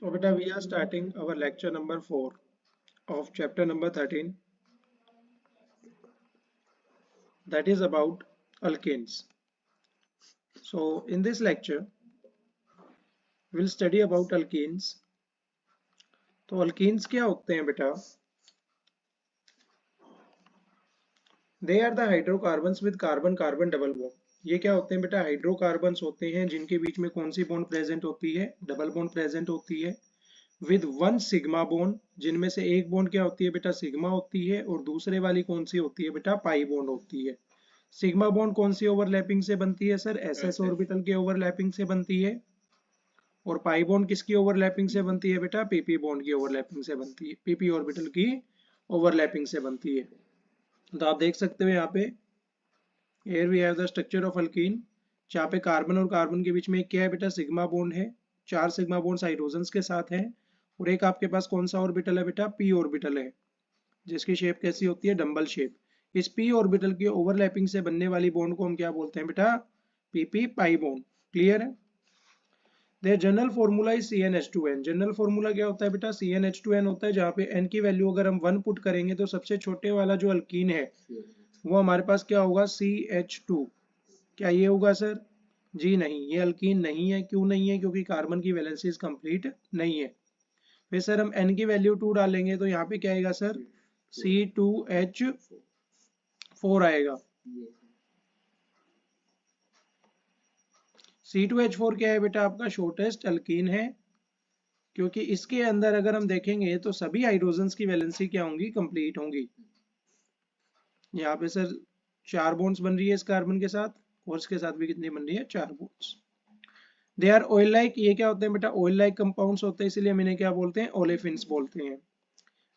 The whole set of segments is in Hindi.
So beta we are starting our lecture number 4 of chapter number 13, that is about alkanes. So in this lecture we'll study about alkenes. तो alkenes क्या होते हैं बेटा? They are the hydrocarbons with carbon carbon double bond. ये क्या होते हैं बेटा? हाइड्रोकार्बन्स होते हैं जिनके बीच में कौन सी बॉन्ड प्रेजेंट होती है? डबल बॉन्ड प्रेजेंट होती है विद वन सिग्मा बॉन्ड, जिनमें से एक बॉन्ड क्या होती है बेटा? सिग्मा होती है और दूसरे वाली कौन सी होती है बेटा? पाई बॉन्ड होती है। सिग्मा बॉन्ड कौन सी ओवरलैपिंग से बनती है सर? एसएस ऑर्बिटल के ओवरलैपिंग से बनती है। और पाई बॉन्ड किसकी ओवरलैपिंग से बनती है बेटा? पीपी बॉन्ड की ओवरलैपिंग से बनती है, पीपी ऑर्बिटल की ओवरलैपिंग से बनती है। तो आप देख सकते हो यहाँ पे here we have the structure of alkene, जहाँ पे कार्बन और कार्बन के बीच में एक क्या है बेटा? सिग्मा बॉन्ड है। 4 सिग्मा बॉन्ड हाइड्रोजन्स के साथ हैं और एक आपके पास कौन सा ऑर्बिटल है बेटा? पी ऑर्बिटल है, जिसकी शेप कैसी होती है? Dumbbell shape. इस पी ऑर्बिटल की ओवरलैपिंग से बनने वाली बॉन्ड को हम क्या बोलते हैं बेटा? P p pi bond. क्लियर है? Their general formula is CnH2n। General formula क्या होता है बेटा? CnH2n होता है, जहाँ पे n की वैल्यू अगर हम 1 पुट करेंगे तो सबसे छोटे वाला जो अल्कीन है वो हमारे पास क्या होगा? CH2। क्या ये होगा सर? जी नहीं, ये अल्कीन नहीं है। क्यों नहीं है? क्योंकि कार्बन की वैलेंसीज कंप्लीट नहीं है। फिर सर हम n की वैल्यू 2 डालेंगे तो यहाँ पे क्या आएगा सर? C2H4 आएगा। C2H4 क्या है बेटा? आपका शॉर्टेस्ट अल्कीन है, क्योंकि इसके अंदर अगर हम देखेंगे तो सभी हाइड्रोजन्स की वैलेंसी क्या होंगी? कंप्लीट होंगी। यहाँ पे सर 4 बॉन्ड्स बन रही है इस कार्बन के साथ, और इसके साथ भी कितनी बन रही है? 4 bonds. They are oil like. ये क्या होते हैं बेटा? ऑयल लाइक कंपाउंड्स होते हैं, इसलिए हम इन्हें क्या बोलते हैं? ओलेफिन्स बोलते हैं।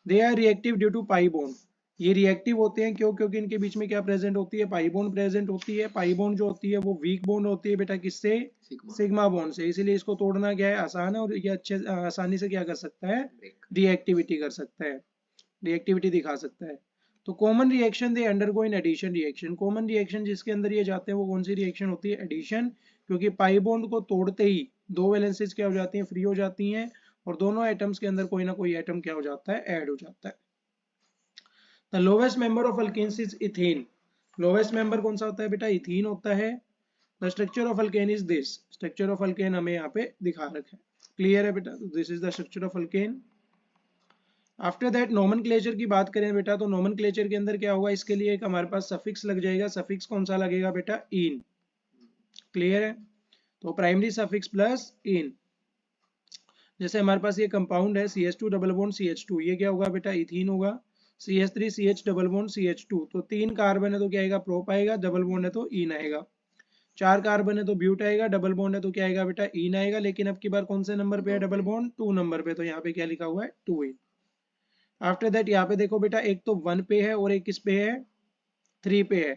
They are reactive due to pi bond. ये रिएक्टिव होते हैं क्यों? क्योंकि इनके बीच में क्या प्रेजेंट होती है? पाई बॉन्ड प्रेजेंट होती है। पाई बॉन्ड जो होती है वो वीक बॉन्ड होती है बेटा, किससे? सिग्मा बॉन्ड से। इसीलिए इसको तोड़ना क्या है? आसान है, और ये अच्छे आसानी से क्या कर सकता है? रिएक्टिविटी कर सकता है, रिएक्टिविटी दिखा सकता है। तो common reaction they undergo in addition reaction. Common reaction जिसके अंदर ये जाते हैं वो कौन सी रिएक्शन होती है? एडिशन। क्योंकि पाई बॉन्ड को तोड़ते ही दो वैलेंसीज क्या हो जाती हैं? फ्री हो जाती हैं, और दोनों एटम्स के अंदर कोई ना कोई एटम क्या हो जाता है? ऐड हो जाता है। The lowest member of alkenes is ethene. Lowest member कौन सा होता है बेटा? इथीन होता है। The structure of alkene is this. Structure of alkene हमें यहाँ पे दिखा रखा है। क्लियर है बेटा? This is the structure of alkene. After that nomenclature की बात करें बेटा, तो नोमेनक्लेचर के अंदर क्या होगा? इसके लिए एक हमारे पास सफिक्स लग जाएगा। सफिक्स कौन सा लगेगा बेटा? इन। क्लियर है? तो प्राइमरी सफिक्स प्लस इन। जैसे हमारे पास ये कंपाउंड है CH2 डबल बॉन्ड CH2, ये क्या होगा बेटा? इथीन होगा। CH3 CH double bond CH2, तो 3 कार्बन है तो क्या आएगा? प्रोप आएगा। डबल बॉन्ड है तो इन आएगा। 4 कार्बन है तो ब्यूट आएगा। डबल बॉन्ड है तो क्या आएगा बेटा? इन आएगा। लेकिन अब की बार कौन से नंबर पे है डबल बॉन्ड? 2 नंबर पे, तो यहाँ पे क्या लिखा हुआ है? 2 इन। आफ्टर दैट यहाँ पे देखो बेटा, एक तो 1 पे है और एक किस पे है? 3 पे है।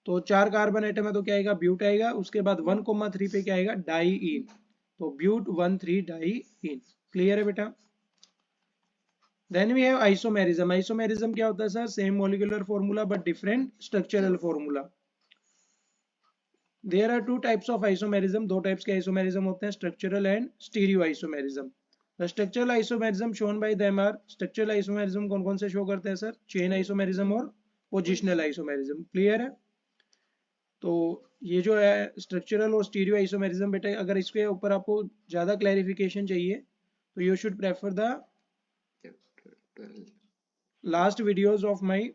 तो 4 कार्बन आइटम है तो क्या आएगा? ब्यूट आएगा। उसके बाद 1,3 पे क्या आएगा? Diene. तो ब्यूट 1,3 डाई इन। क्लियर है बेटा? Then we have isomerism. Isomerism क्या होता है sir? Same molecular formula but different structural formula. There are 2 types of isomerism. 2 types के आइसोमेरिज्म होते हैं, structural and stereo isomerism. The structural isomerism shown by them are. Structural isomerism कौन कौन से शो करते हैं सर? चेन आइसोमेरिज्म और पोजिशनल आइसोमेरिज्म। क्लियर है? तो ये जो है स्ट्रक्चरल और स्टीरियो आइसोमेरिज्म बेटा, अगर इसके ऊपर आपको ज्यादा क्लैरिफिकेशन चाहिए तो you should prefer the last videos of my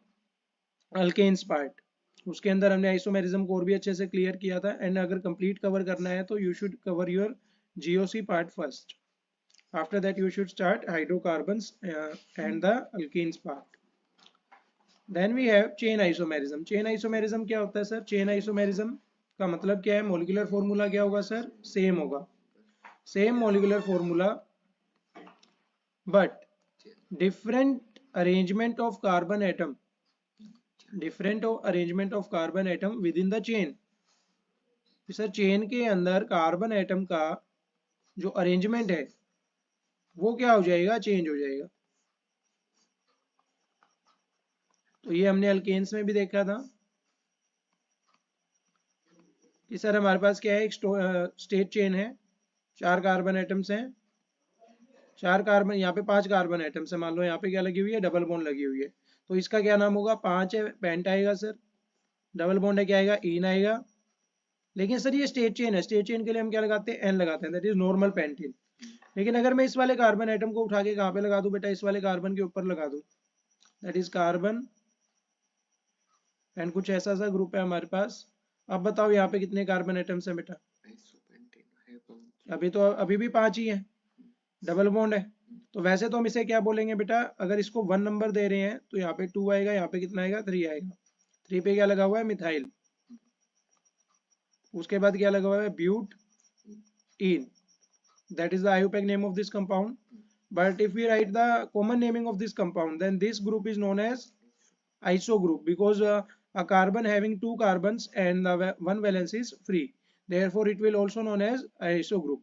alkenes part. उसके अंदर हमने आइसोमेरिज्म को और भी अच्छे से क्लियर किया था। एंड अगर कंप्लीट कवर करना है तो you should cover your GOC part first. After that you should start hydrocarbons and the alkenes part. Then we have chain isomerism. Chain isomerism क्या होता है सर? चेन आइसोमेरिज्म का मतलब क्या है? मॉलिक्यूलर फॉर्मूला क्या होगा सर? सेम होगा। Same molecular formula but different arrangement of carbon atom. Different arrangement of carbon atom with in the chain. Sir chain के अंदर कार्बन एटम का जो अरेंजमेंट है वो क्या हो जाएगा? चेंज हो जाएगा। तो ये हमने अल्केन्स में भी देखा था कि सर हमारे पास क्या है? एक स्टेट चेन है, 4 कार्बन एटम्स हैं, 4 कार्बन, यहाँ पे 5 कार्बन एटम्स है, मान लो यहाँ पे क्या लगी हुई है, डबल बॉन्ड लगी हुई है, तो इसका क्या नाम होगा, 5 है, पेंट आएगा सर, डबल बॉन्ड है क्या आएगा, इन आएगा। लेकिन सर ये स्टेट चेन है, स्टेट चेन के लिए हम क्या लगाते हैं, एन लगाते हैं, दैट इज नॉर्मल पेंटीन। लेकिन अगर मैं इस वाले कार्बन एटम को उठा के कहाँ पे लगा दूं बेटा, इस वाले कार्बन के ऊपर लगा दूं, दैट इज कार्बन, एंड कुछ ऐसा सा ग्रुप है हमारे पास। अब बताओ यहाँ पे कितने कार्बन एटम्स हैं बेटा, अभी भी 5 ही है, डबल बॉन्ड है। तो वैसे तो हम इसे क्या बोलेंगे बेटा, अगर इसको 1 नंबर दे रहे हैं तो यहाँ पे 2 आएगा, यहाँ पे कितना आएगा, 3 आएगा। 3 पे क्या लगा हुआ है, मिथाइल। उसके बाद क्या लगा हुआ है, ब्यूट इन, that is the IUPAC name of this compound. But if we write the common naming of this compound, then this group is known as iso group, because a carbon having 2 carbons and the one valence is free, therefore it will also known as iso group.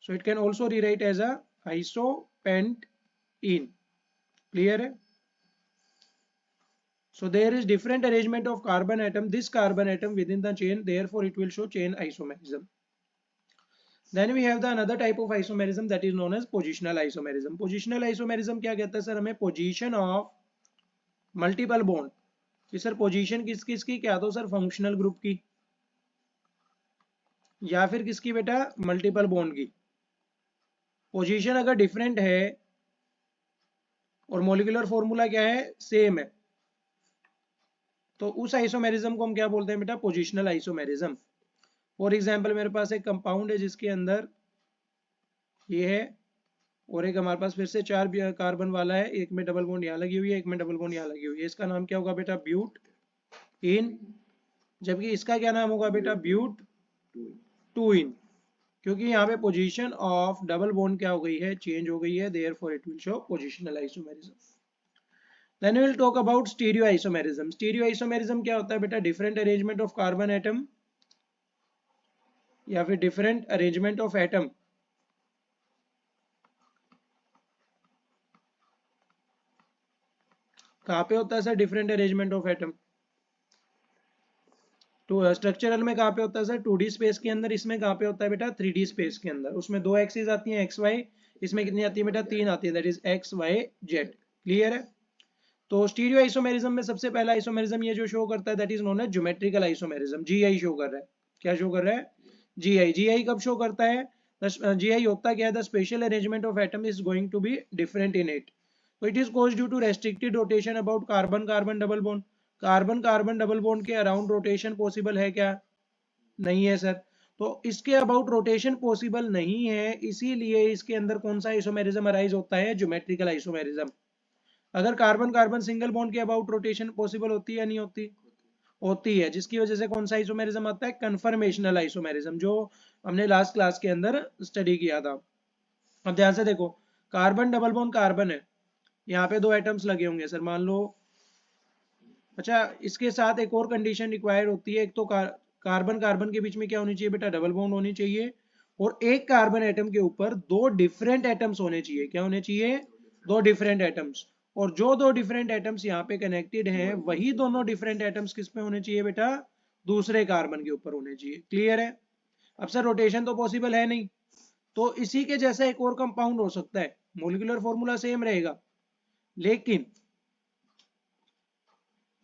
So it can also rewrite as a isopentene. Clear hai? So there is different arrangement of carbon atom, this carbon atom within the chain, therefore it will show chain isomerism. Then we have the another type of isomerism, that is known as positional isomerism. Positional isomerism क्या कहता है सर, हमें position of multiple bond, कि सर position किस किस की, क्या तो सर functional group की, या फिर किसकी बेटा, multiple bond की। पोजीशन अगर डिफरेंट है और मोलिकुलर फॉर्मूला क्या है, सेम है, तो उस आइसोमेरिज्म को हम क्या बोलते हैं बेटा, पोजिशनल आइसोमेरिज्म। फॉर एग्जाम्पल मेरे पास एक कंपाउंड है जिसके अंदर ये है, और एक हमारे पास फिर से 4 कार्बन वाला है, एक में डबल बॉन्ड यहाँ लगी हुई है, एक में डबल बॉन्ड यहाँ लगी हुई है, इसका नाम क्या होगा बेटा, ब्यूट इन। जबकि इसका क्या नाम होगा बेटा, ब्यूट टू इन, क्योंकि यहाँ पे पोजीशन ऑफ डबल बॉन्ड क्या हो गई है, चेंज हो गई है, therefore it will show positional isomerism. Then we will talk about stereoisomerism. Stereoisomerism क्या होता है बेटा, different arrangement of carbon atom या फिर डिफरेंट अरेंजमेंट ऑफ एटम कहाँ पे होता है sir, different arrangement of atom, तो स्ट्रक्चरल में कहाँ पे होता है सर, 2D स्पेस के अंदर, इसमें कहाँ पे होता है बेटा, 3D स्पेस के अंदर। उसमें 2 एक्सिस आती हैं, एक्स वाई, इसमें कितनी आती है बेटा, 3 आती है, that is X Y Z. Clear है? तो स्टीरियो आइसोमेरिज्म में सबसे पहला आइसोमेरिज्म ये जो शो करता है, that is known as geometrical isomerism, GI show कर रहा है। क्या शो कर रहा है, जीआई। जीआई कब शो करता है, जीआई होता क्या है, the spatial arrangement of atom is going to be different in it, तो it is caused due to restricted rotation about carbon carbon double bond. Carbon carbon double bond के अराउंड रोटेशन पॉसिबल है क्या, नहीं है सर। तो इसके अबाउट रोटेशन पॉसिबल नहीं है, इसीलिए इसके अंदर कौन सा आइसोमेरिज्म अराइज होता है, ज्योमेट्रिकल आइसोमेरिज्म। अगर कार्बन कार्बन सिंगल बॉन्ड के अबाउट रोटेशन पॉसिबल होती है या नहीं होती, होती है, जिसकी वजह से कौन सा आइसोमेरिज्म आता है, कन्फर्मेशनल आइसोमेरिज्म, जो हमने लास्ट क्लास के अंदर स्टडी किया था। अब ध्यान से देखो, कार्बन डबल बॉन्ड कार्बन है, यहाँ पे 2 एटम्स लगे होंगे सर, मान लो। अच्छा, इसके साथ एक और कंडीशन रिक्वायर्ड होती है, एक तो कार्बन कार्बन के बीच में क्या होनी चाहिए बेटा, डबल बॉन्ड होनी चाहिए, और एक कार्बन एटम के ऊपर 2 डिफरेंट एटम्स होने चाहिए। क्या होने चाहिए, 2 डिफरेंट एटम्स। और जो 2 डिफरेंट एटम्स यहाँ पे कनेक्टेड हैं, वही दोनों डिफरेंट एटम्स किस पे होने चाहिए बेटा, दूसरे कार्बन के ऊपर होने चाहिए। क्लियर है? अब सर रोटेशन तो पॉसिबल है नहीं, तो इसी के जैसा एक और कंपाउंड हो सकता है, मोलिकुलर फॉर्मूला सेम रहेगा, लेकिन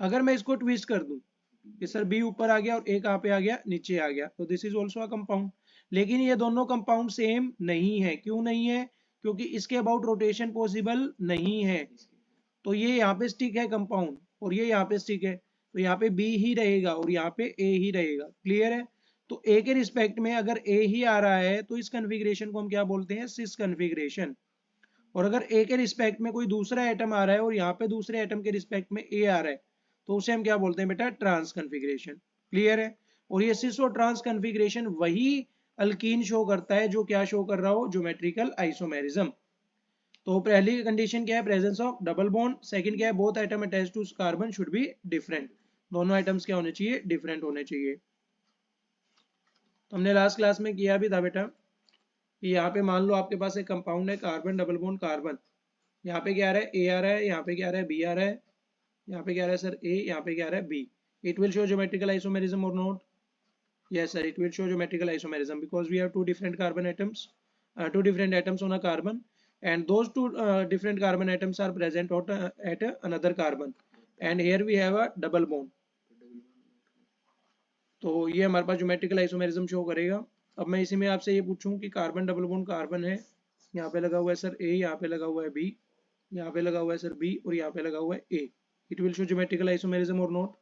अगर मैं इसको ट्विस्ट कर दूं कि सर बी ऊपर आ गया और ए कहाँ पे आ गया, नीचे आ गया, तो this is also a compound. लेकिन ये दोनों कंपाउंड सेम नहीं है, क्यों नहीं है, क्योंकि इसके अबाउट रोटेशन पॉसिबल नहीं है। तो ये यहाँ पे स्टिक है कंपाउंड, और ये यहाँ पे स्टिक है, तो यहाँ पे बी ही रहेगा और यहाँ पे ए ही रहेगा। क्लियर है? तो ए के रिस्पेक्ट में अगर ए ही आ रहा है, तो इस कन्फिग्रेशन को हम क्या बोलते हैं, सिस कन्फिग्रेशन। और अगर ए के रिस्पेक्ट में कोई दूसरा एटम आ रहा है और यहाँ पे दूसरे एटम के रिस्पेक्ट में ए आ रहा है, तो उसे हम क्या बोलते हैं बेटा, ट्रांस कन्फिग्रेशन। क्लियर है? और ये सिस और ट्रांस कन्फिग्रेशन वही अल्कीन शो करता है जो क्या शो कर रहा हो, ज्योमेट्रिकल आइसोमेरिज्म। तो पहली कंडीशन क्या है, presence of double bond. Second क्या है, both item attached to carbon should be different, दोनों आइटम्स क्या होने चाहिए, डिफरेंट होने चाहिए। तो हमने लास्ट क्लास में किया भी था बेटा कि यहाँ पे मान लो आपके पास एक कंपाउंड है, कार्बन डबल बॉन्ड कार्बन, यहाँ पे क्या आ रहा है, ए आ रहा है, यहाँ पे क्या आ रहा है, बी आ रहा है, यहाँ पे क्या आ रहा है सर, ए, यहाँ पे क्या आ रहा है, B. It will show geometrical isomerism और not? Yes sir, it will show geometrical isomerism because we have 2 different carbon atoms, 2 different atoms on a carbon. and those two different carbon atoms are present at another carbon, and here we have a double bond. तो ये हमारे पास ज्योमेट्रिकल आइसोमेरिज्म शो करेगा। अब मैं इसी में आपसे ये पूछूं कि कार्बन डबल बॉन्ड कार्बन है, यहाँ पे लगा हुआ है सर ए, यहाँ पे लगा हुआ है बी, यहाँ पे लगा हुआ है सर बी, और यहाँ पे लगा हुआ है ए, it will show geometrical isomerism और not?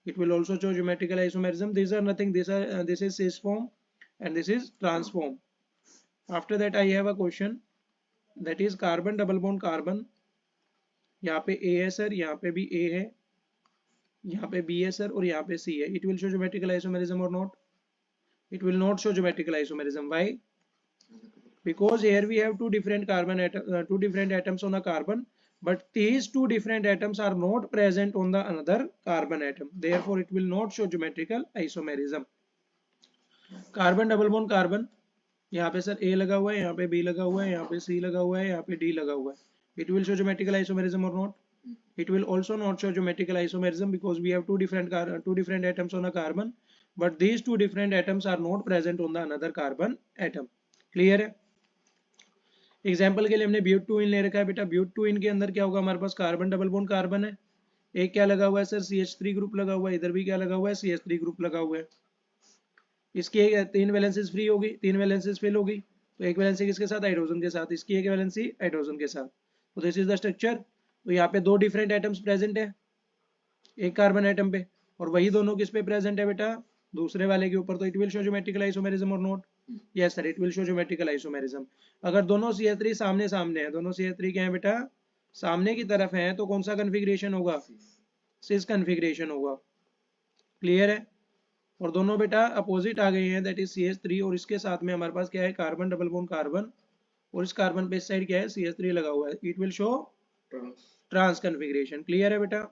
It will also show geometrical isomerism. These are nothing. This is cis form and this is trans form. After that, I have a question. That is carbon double bond carbon. यहाँ पे A है सर, यहाँ पे भी A है, यहाँ पे B है सर, और यहाँ पे C है. It will show geometrical isomerism or not? It will not show geometrical isomerism. Why? Because here we have two different atoms on a carbon, but these two different atoms are not present on the another carbon atom, therefore it will not show geometrical isomerism. Carbon double bond carbon, यहाँ पे सर A लगा हुआ है, यहाँ पे B लगा हुआ है, यहाँ पे C लगा हुआ है, यहाँ पे D लगा हुआ है. It will show geometrical isomerism or not? It will also not show geometrical isomerism because we have two different atoms on a carbon, but these two different atoms are not present on the another carbon atom. Clear है? एग्जाम्पल के लिए हमने ब्यूटूइन ले रखा है बेटा. ब्यूटूइन के अंदर क्या होगा, हमारे पास कार्बन डबल बॉन्ड कार्बन है, एक क्या लगा हुआ है सर CH3 ग्रुप लगा हुआ है, इधर भी क्या लगा हुआ है CH3 ग्रुप लगा हुआ है. इसकी तीन वैलेंसीज फ्री होगी, तीन वैलेंसीज फिल होगी, तो एक वैलेंसी किसके साथ, हाइड्रोजन के साथ, इसकी एक वैलेंसी हाइड्रोजन के साथ. तो दिस इज द स्ट्रक्चर. तो यहाँ पे दो डिफरेंट एटम्स प्रेजेंट है एक कार्बन एटम पे, और वही दोनों किस पे प्रेजेंट है बेटा, दूसरे वाले के ऊपर. तो it will show geometrical isomerism और not? Yes sir, it will show geometrical isomerism. अगर दोनों CH3 सामने सामने है, दोनों CH3 क्या है बेटा, सामने की तरफ है, तो कौन सा कन्फिग्रेशन होगा, सिस कन्फिग्रेशन होगा. क्लियर है? और दोनों बेटा अपोजिट आ गए हैं, दैट इज CH3, और इसके साथ में हमारे पास क्या है, कार्बन डबल बॉन्ड कार्बन, और इस कार्बन पे इस साइड क्या है, CH3 लगा हुआ है. It will show trans configuration. Clear है बेटा?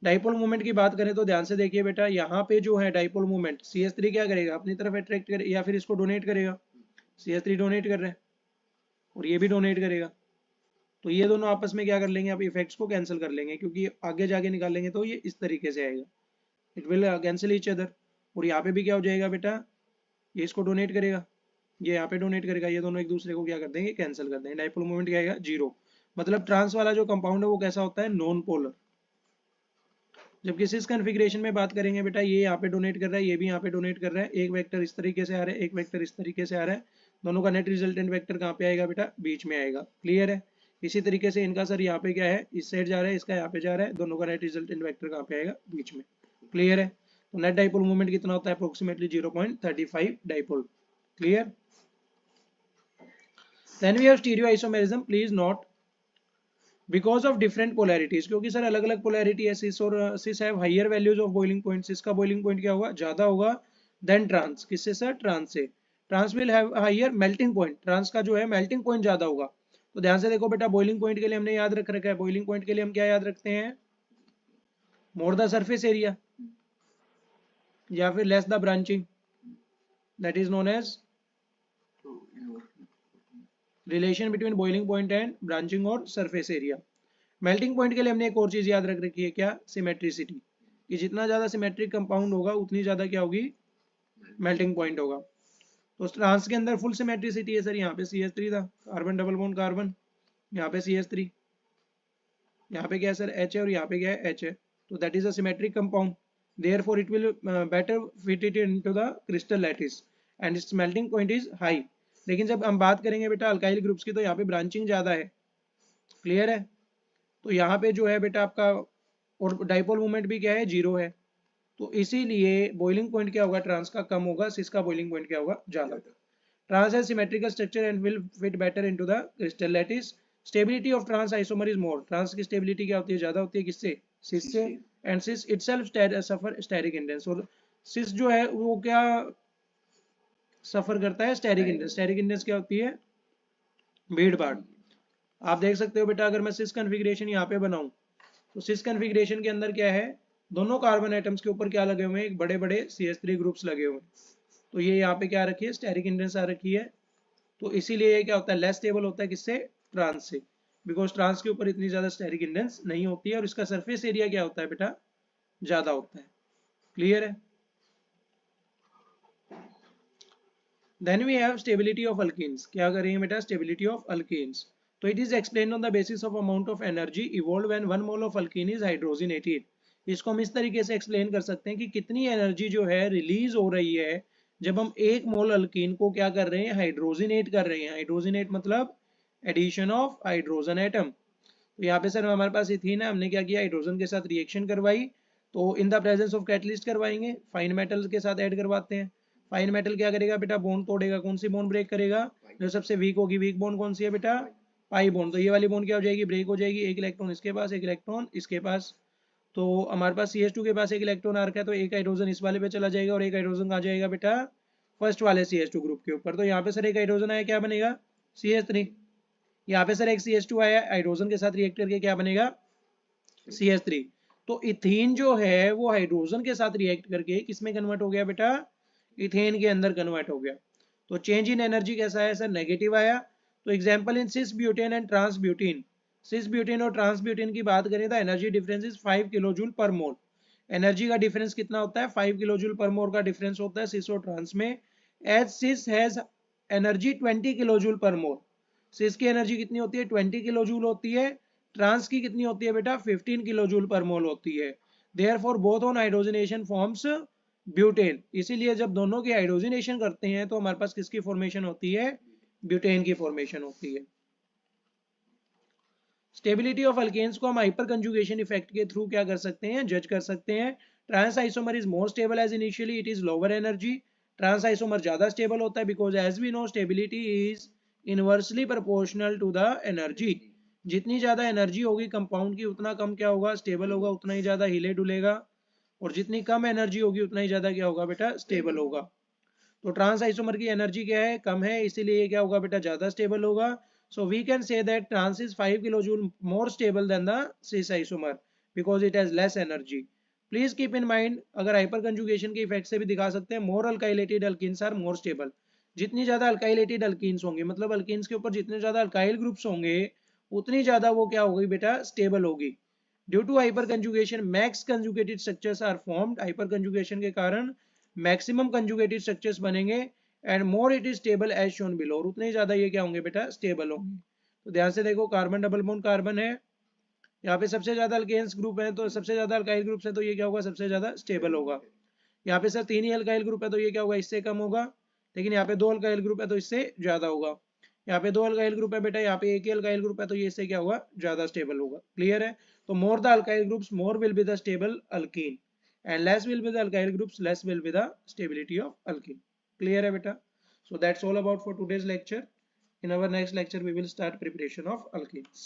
डाइपोल मोमेंट की बात करें तो ध्यान से देखिए बेटा, यहाँ पे जो है डाइपोल मोमेंट, CH3 क्या करेगा, अपनी तरफ अट्रैक्ट करेगा या फिर इसको डोनेट करेगा. CH3 डोनेट कर रहे हैं और ये भी डोनेट करेगा, तो ये दोनों आपस में क्या कर लेंगे, आप इफेक्ट्स को कैंसिल कर लेंगे, क्योंकि आगे जाके निकालेंगे तो ये इस तरीके से आएगा, it will cancel each other. और यहाँ पे भी क्या हो जाएगा बेटा, ये इसको डोनेट करेगा, ये यहाँ पे डोनेट करेगा, ये दोनों एक दूसरे को क्या कर देंगे, कैंसिल कर देंगे. डाइपोल मोमेंट क्या आएगा, जीरो. मतलब ट्रांस वाला जो कंपाउंड है वो कैसा होता है, नॉन पोलर. जबकि सिस कन्फिग्रेशन में बात करेंगे बेटा, ये यहाँ पे डोनेट कर रहा है, ये भी यहाँ पे डोनेट कर रहा है, एक वेक्टर इस तरीके से आ रहा है, एक वेक्टर इस तरीके से आ रहा है, दोनों का नेट रिजल्टेंट वेक्टर कहाँ पे आएगा बेटा, बीच में आएगा. क्लियर है? इसी तरीके से इनका सर यहाँ पे क्या है, इस साइड जा रहा है, इसका यहाँ पे जा रहा है, दोनों का नेट रिजल्टेंट वेक्टर कहाँ पे आएगा, बीच में. क्लियर है? तो नेट डाइपोल मूवमेंट कितना होता है, approximately 0.35 dipole. Clear? Then we have stereo isomerism. Please note, because of different polarities, क्योंकि सर अलग अलग पोलैरिटी है, सिस और cis have higher values of boiling point. Cis का बॉइलिंग पॉइंट क्या होगा, ज्यादा होगा देन ट्रांस. किससे सर, ट्रांस से. Trans will have higher melting point, trans का जो है मेल्टिंग पॉइंट ज्यादा होगा. तो ध्यान से देखो बेटा, बॉइलिंग पॉइंट के लिए हमने याद रख रखा है, बॉइलिंग पॉइंट के लिए हम क्या याद रखते हैं, मोर द सरफेस एरिया या फिर less the branching, that is known as relation between boiling point and branching और सरफेस एरिया. मेल्टिंग पॉइंट के लिए हमने एक और चीज याद रख रखी है, क्या, सिमेट्रिसिटी, कि जितना ज्यादा सिमेट्रिक कंपाउंड होगा उतनी ज्यादा क्या होगी, मेल्टिंग पॉइंट होगा. तो ट्रांस के अंदर फुल सिमेट्रिसिटी है सर, यहाँ पे CH3 था, कार्बन डबल बॉन्ड कार्बन, यहाँ पे CH3, यहाँ पे क्या है सर, H है, और यहाँ पे क्या है, H है. तो that is a symmetric compound, therefore it will better fit it into the crystal lattice and its melting point is high. लेकिन जब हम बात करेंगे बेटा अल्काइल ग्रुप्स की, तो यहाँ पे ब्रांचिंग ज्यादा है. क्लियर है? तो यहाँ पे जो है बेटा आपका, और डाइपोल मूवमेंट भी क्या है, जीरो है, तो इसीलिए बॉइलिंग पॉइंट क्या होगा, ट्रांस का कम होगा, सिस का बॉइलिंग पॉइंट क्या होगा, ज्यादा. Trans has symmetrical structure and will fit better into the crystal lattice. Stability of trans isomer is more, trans की स्टेबिलिटी क्या होती है, ज्यादा होती है, किससे, सिस से. And cis itself suffer steric hindrance, और सिस जो है वो क्या सफर करता है, स्टेरिक इंडेंस. स्टेरिक इंडेंस क्या होती है, भीड़ भाड़. आप देख सकते हो बेटा, अगर मैं सिस कन्फिग्रेशन यहाँ पे बनाऊं, तो सिस कन्फिग्रेशन के अंदर क्या है, दोनों कार्बन एटम्स के ऊपर क्या लगे हुए हैं, एक बड़े बड़े CH3 ग्रुप्स लगे हुए हैं. तो ये यहाँ पे क्या रखी है, स्टेरिक इंडेंस आ रखी है. तो इसीलिए ये क्या होता है, लेस स्टेबल होता है, किससे, ट्रांस से, बिकॉज ट्रांस के ऊपर इतनी ज्यादा स्टेरिक इंडेंस नहीं होती है, और इसका सरफेस एरिया क्या होता है बेटा, ज्यादा होता है. क्लियर है? Then we have stability of alkenes. क्या करेंगे बेटा? Stability of alkenes. तो it is explained on the basis of amount of energy evolve when 1 mole of alkene is hydrogenated. इसको हम इस तरीके से एक्सप्लेन कर सकते हैं कि कितनी एनर्जी जो है रिलीज हो रही है जब हम 1 मोल अल्कीन को क्या कर रहे हैं? हाइड्रोजनेट कर रहे हैं। हाइड्रोजनेट मतलब एडिशन ऑफ हाइड्रोजन एटम। तो यहाँ पे सर हमारे पास इथीन है, हमने क्या किया? हाइड्रोजन के साथ रिएक्शन करवाई। तो in the presence of catalyst करवाएंगे, फाइन मेटल के साथ ऐड करवाते हैं। फाइन मेटल क्या करेगा बेटा? बॉन्ड तोड़ेगा। कौन सी बॉन्ड ब्रेक करेगा? जो सबसे वीक होगी। वीक बॉन्ड कौन सी है बेटा? Pi bond. तो ये वाली बॉन्ड क्या हो जाएगी? ब्रेक हो जाएगी। एक इलेक्ट्रॉन इसके पास, एक इलेक्ट्रॉन इसके पास। तो हमारे पास CH2 के पास एक इलेक्ट्रॉन आ रखा है, तो एक हाइड्रोजन इस वाले पे चला जाएगा और एक हाइड्रोजन आ जाएगा बेटा फर्स्ट वाले CH2 ग्रुप के ऊपर। तो यहाँ पे सर एक हाइड्रोजन आया, क्या बनेगा? CH3। यहाँ पे सर एक CH2 आया, हाइड्रोजन के साथ रिएक्ट करके क्या बनेगा? CH3। तो इथीन जो है वो हाइड्रोजन के साथ रिएक्ट करके किसमें कन्वर्ट हो गया बेटा? इथेन के अंदर कन्वर्ट हो गया। तो चेंज इन एनर्जी कैसा है सर? नेगेटिव आया। तो example in cis butane and trans butane. Cis butane और ट्रांस ब्यूटेन की बात करें तो energy difference is 5 kilo joule per mole. Energy का डिफरेंस कितना होता है? 5 किलो जूल पर मोल का डिफरेंस होता है सिस और ट्रांस में। As cis has energy 20 kilo joule per mole. सिस की एनर्जी कितनी होती है? 20 किलो जूल होती है। ट्रांस की कितनी होती है बेटा? 15 किलो जूल पर मोल होती है। Therefore both on hydrogenation forms butane. इसीलिए जब दोनों की हाइड्रोजनेशन करते हैं तो हमारे पास किसकी फॉर्मेशन होती है? ब्यूटेन की फॉर्मेशन होती है। स्टेबिलिटी ऑफ अल्केन्स को हम हाइपर कंजुगेशन इफेक्ट के थ्रू क्या कर सकते हैं? जज कर सकते हैं। Trans isomer is more stable as initially it is lower energy. Trans isomer ज्यादा स्टेबल होता है because as we know stability is inversely proportional to the energy. जितनी ज्यादा एनर्जी होगी कंपाउंड की उतना कम क्या होगा? स्टेबल होगा, उतना ही ज्यादा हिले डुलेगा। और जितनी कम एनर्जी होगी उतना ही ज्यादा क्या होगा बेटा? स्टेबल होगा। तो ट्रांस आइसोमर की एनर्जी क्या है? कम है, इसीलिए ये क्या होगा बेटा? ज्यादा स्टेबल होगा। So we can say that trans is 5 kilo joule more stable than the cis isomer because it has less energy. Please keep in mind, अगर हाइपर कंजुगेशन के इफेक्ट से भी दिखा सकते हैं, more alkylated alkenes are more stable. जितनी ज्यादा अल्काइलेटेड अल्कीन्स होंगे, मतलब अल्कीन्स के ऊपर जितने ज्यादा अल्काइल ग्रुप्स होंगे उतनी ज्यादा वो क्या होगी बेटा? स्टेबल होगी। Due to hyperconjugation max conjugated structures are formed. Hyperconjugation के कारण मैक्सिमम कंजुगेटेड स्ट्रक्चर्स बनेंगे and more it is stable as shown below. और उतने ज्यादा ये क्या होंगे बेटा? स्टेबल होंगे। तो ध्यान से देखो, कार्बन डबल बॉन्ड कार्बन है, यहाँ पे सबसे ज्यादा अल्केन्स ग्रुप है, तो सबसे ज्यादा अल्काइल ग्रुप है, तो ये क्या होगा? सबसे ज्यादा स्टेबल होगा। यहाँ पे सर 3 ही अल्काइल ग्रुप है, तो ये क्या होगा? इससे कम होगा। लेकिन यहाँ पे 2 अल्काइल ग्रुप है तो इससे ज्यादा होगा। यहाँ पे 2 अल्काइल ग्रुप है बेटा, यहाँ पे एक ही अल्काइल ग्रुप है, तो ये इससे क्या होगा? ज्यादा स्टेबल होगा। क्लियर है? तो more the alkyl groups more will be the stable alkyne and less will be the alkyl groups, less will be the stability of alkene. Clear hai beta? So that's all about for today's lecture. In our next lecture we will start preparation of alkenes.